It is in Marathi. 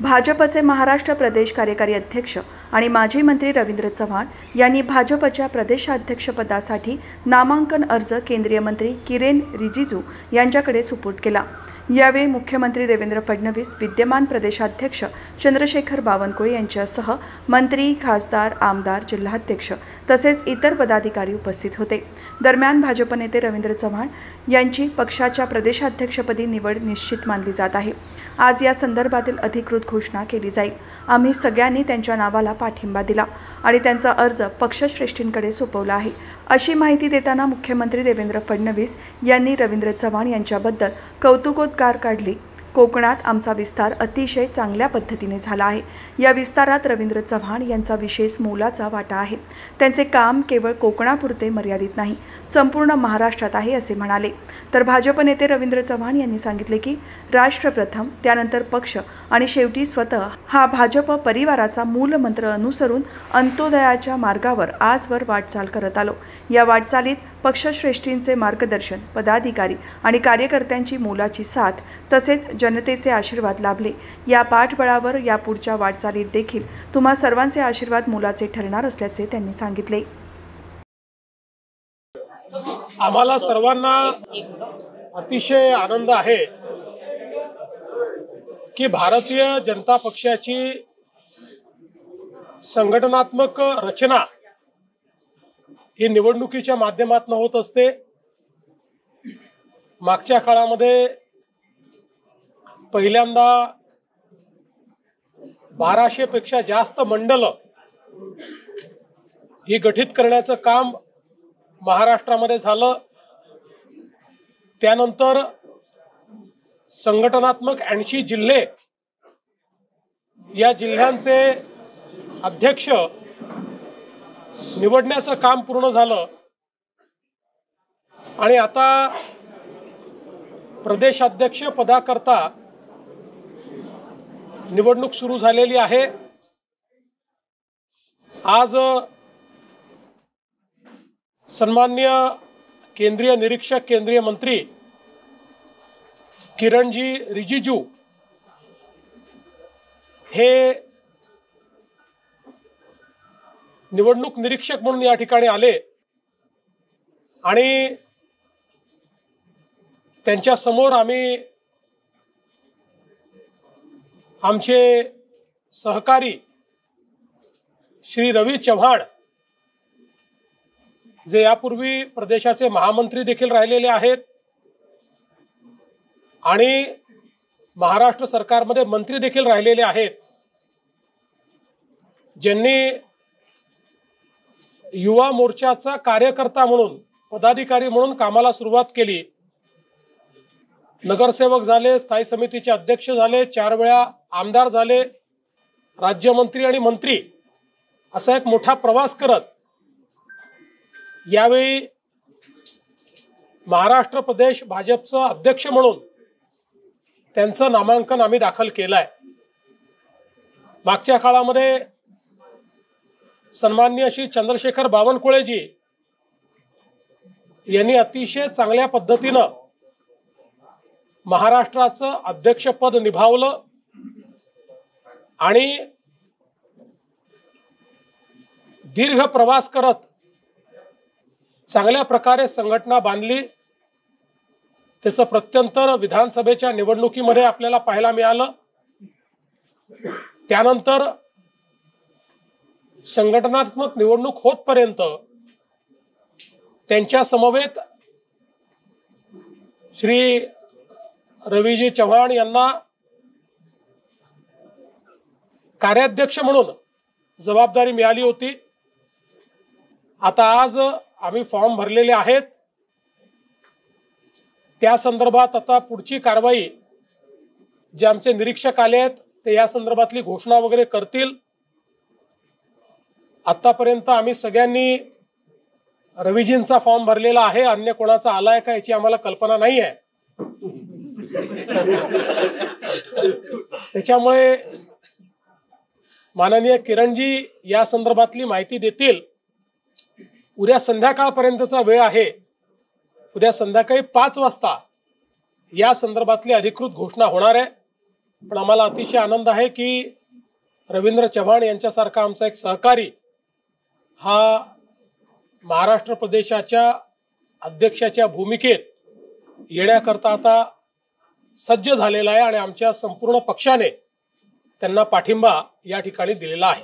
भाजपचे महाराष्ट्र प्रदेश कार्यकारी अध्यक्ष आणि माजी मंत्री रवींद्र चव्हाण यांनी भाजपच्या प्रदेशाध्यक्षपदासाठी नामांकन अर्ज केंद्रीय मंत्री किरेन रिजिजू यांच्याकडे सुपूर्द केला। यावेळी मुख्यमंत्री देवेंद्र फडणवीस, विद्यमान प्रदेशाध्यक्ष चंद्रशेखर बावनकुळे यांच्यासह मंत्री, खासदार, आमदार, जिल्हाध्यक्ष तसेच इतर पदाधिकारी उपस्थित होते। दरम्यान भाजप नेते रवींद्र चव्हाण यांची पक्षाच्या प्रदेशाध्यक्षपदी निवड निश्चित मानली जात आहे। आज या संदर्भातील अधिकृत घोषणा केली जाईल। आम्ही सगळ्यांनी त्यांच्या नावाला पाठिंबा दिला आणि त्यांचा अर्ज पक्षश्रेष्ठींकडे सोपवला आहे, अशी माहिती देताना मुख्यमंत्री देवेंद्र फडणवीस यांनी रवींद्र चव्हाण यांच्याबद्दल कौतुकोद्गार काढले। कोकणात आमचा विस्तार अतिशय चांगल्या पद्धतीने झाला आहे। या विस्तारात रवींद्र चव्हाण यांचा विशेष मोलाचा वाटा आहे। त्यांचे काम केवळ कोकणापुरते मर्यादित नाही, संपूर्ण महाराष्ट्रात आहे असे म्हणाले। तर भाजप नेते रवींद्र चव्हाण यांनी सांगितले की राष्ट्र प्रथम, त्यानंतर पक्ष आणि शेवटी स्वतः हा भाजप परिवाराचा मूलमंत्र अनुसरून अंत्योदयाच्या मार्गावर आजवर वाटचाल करत आलो। या वाटचालीत पक्षश्रेष्ठींचे मार्गदर्शन, पदाधिकारी आणि कार्यकर्त्यांची मोलाची साथ तसेच जनतेचे आशीर्वाद लाभले। या पाठबळावर यापुढच्या वाटचालीत देखील तुम्हा सर्वांचे आशीर्वाद मोलाचे ठरणार असल्याचे त्यांनी सांगितले। आम्हाला सर्वांना अतिशय आनंद आहे की भारतीय जनता पक्षाची संघटनात्मक रचना ही निवडणुकीच्या माध्यमातून होत असते। मागच्या काळामध्ये पहिल्यांदा 1200 पेक्षा जास्त मंडळ ही गठीत करण्याचं काम महाराष्ट्रामध्ये झालं। त्यानंतर संघटनात्मक 80 जिल्हे, या जिल्ह्यांचे अध्यक्ष निवडण्याचं काम पूर्ण झालं आणि आता प्रदेशाध्यक्ष पदाकरता निवडणूक सुरू झालेली आहे। आज सन्माननीय केंद्रीय निरीक्षक, केंद्रीय मंत्री किरणजी रिजिजू हे निवडणूक निरीक्षक म्हणून या ठिकाणी आले आणि त्यांच्या समोर आम्ही आमचे सहकारी श्री रवी चव्हाण, जे यापूर्वी प्रदेशाचे महामंत्री देखील राहिलेले आहेत आणि महाराष्ट्र सरकारमध्ये मंत्री देखील राहिलेले आहेत, ज्यांनी युवा मोर्चाचा कार्यकर्ता म्हणून, पदाधिकारी म्हणून कामाला सुरुवात केली। नगरसेवक झाले, स्थायी समितीचे अध्यक्ष झाले, 4 वेळा आमदार झाले, राज्यमंत्री आणि मंत्री, असा एक मोठा प्रवास करत यावेळी महाराष्ट्र प्रदेश भाजपचं अध्यक्ष म्हणून त्यांचं नामांकन आम्ही दाखल केलंय। मागच्या काळामध्ये सन्माननीय श्री चंद्रशेखर बावनकुळेजी यांनी अतिशय चांगल्या पद्धतीनं महाराष्ट्राचं अध्यक्षपद निभावलं आणि दीर्घ प्रवास करत चांगल्या प्रकारे संघटना बांधली। त्याचं प्रत्यंतर विधानसभेच्या निवडणुकीमध्ये आपल्याला पाहायला मिळालं। त्यानंतर संघटनात्मक निवडणूक होतपर्यंत त्यांच्या समवेत श्री रवीजी चव्हाण यांना कार्याध्यक्ष म्हणून जबाबदारी मिळाली होती। आता आज आम्ही फॉर्म भरलेले आहेत, त्या संदर्भात आता पुढची कारवाई जे आमचे निरीक्षक आले आहेत ते या संदर्भातली घोषणा वगैरे करतील। आतापर्यंत आम्ही सगळ्यांनी रवीजींचा फॉर्म भरलेला आहे, अन्य कोणाचा आलाय का याची आम्हाला कल्पना नाही आहे। त्याच्यामुळे माननीय किरणजी या संदर्भातली माहिती देतील। उद्या संध्याकाळपर्यंतचा वेळ आहे, उद्या संध्याकाळी 5 वाजता या संदर्भातली अधिकृत घोषणा होणार आहे। पण आम्हाला अतिशय आनंद आहे की रवींद्र चव्हाण यांच्यासारखा आमचा एक सहकारी हा महाराष्ट्र प्रदेशाच्या अध्यक्षाच्या भूमिकेत येण्याकरता आता सज्ज झालेला आहे आणि आमच्या संपूर्ण पक्षाने त्यांना पाठिंबा या ठिकाणी दिलेला आहे.